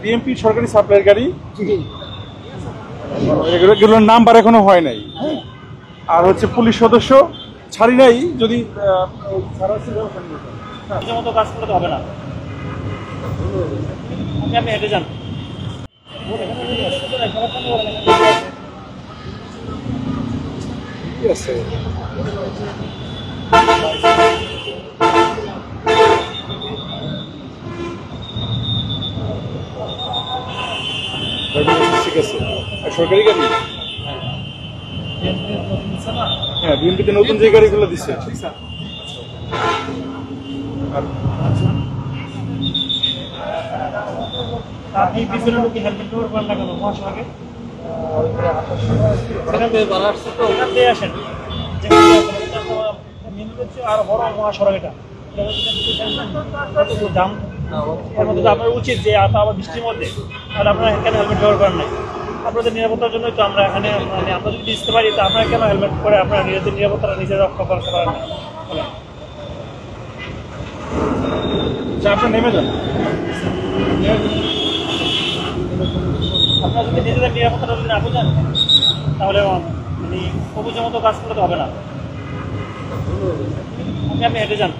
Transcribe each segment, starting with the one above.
DMP সরকারি সাপ্লাইয়ের গাড়ি। এগুলোর নাম্বার এখনো হয় নাই, আর হচ্ছে পুলিশ সদস্য ছাড়ি নাই। যদি কাজ করতে হবে না, আপনি হেঁটে যান। ঠিক আছে, ঠিক আছে। আর সরকারি গাড়ি, হ্যাঁ বিএনপিতে নতুন যে গাড়িগুলো দিচ্ছে। আপনি পিছনে লোক হেলমেট ব্যবহার করেন না কেন? মহাসড়কে আসেন, আর বড় মহাসড়ক এটা দাম। এর মধ্যে তো আপনার উচিত যে আবার বৃষ্টির মধ্যে তাহলে আপনারা কেন হেলমেট ব্যবহার করেন নাই? আপনাদের নিরাপত্তার জন্যই তো আমরা এখানে, মানে আমরা যদি দিতে পারি তো আপনারা কেন হেলমেট করে আপনারা নিজেদের নিরাপত্তাটা নিজেরা রক্ষা করতে পারেন না? আপনার নেমে যান। আপনারা যদি নিজেদের নিরাপত্তাটা যদি না বোঝেন তাহলে মানে সবুজের মতো কাজ করতে হবে না, আপনি হেঁটে যান।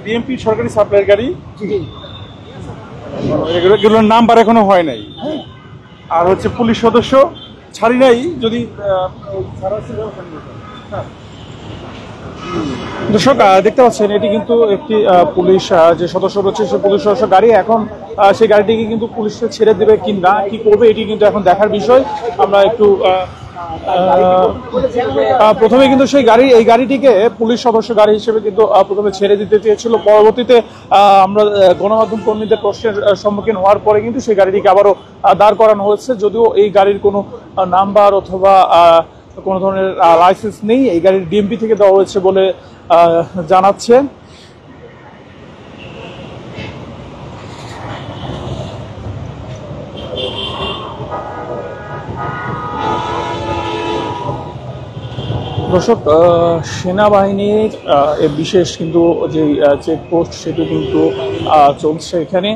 ডিএমপি সরকারি সাপ্লাইয়ের গাড়ি। এগুলোর নাম্বার এখনো হয় নাই, আর হচ্ছে পুলিশ সদস্য ছাড়ি নাই। যদি দর্শক দেখতে পাচ্ছেন, এটি কিন্তু একটি পুলিশ যে সদস্য রয়েছে সেই পুলিশ সদস্য গাড়ি। এখন সেই গাড়িটিকে কিন্তু পুলিশে ছেড়ে দেবে কিংবা কি করবে এটি কিন্তু এখন দেখার বিষয়। আমরা একটু প্রথমে কিন্তু এই গাড়িটিকে পুলিশ সদস্য গাড়ি হিসেবে কিন্তু প্রথমে ছেড়ে দিতে চেয়েছিল। পরবর্তীতে আমরা গণমাধ্যম কর্মীদের প্রশ্নের সম্মুখীন হওয়ার পরে কিন্তু সেই গাড়িটিকে আবারও দাঁড় করানো হয়েছে, যদিও এই গাড়ির কোনো নাম্বার অথবা কোনো ধরনের লাইসেন্স নেই। এই গাড়ির ডিএমপি থেকে দেওয়া হয়েছে বলে জানাচ্ছে। দর্শক, সেনাবাহিনীর বিশেষ কিন্তু যে চেকপোস্ট সেটি কিন্তু চলছে এখানে।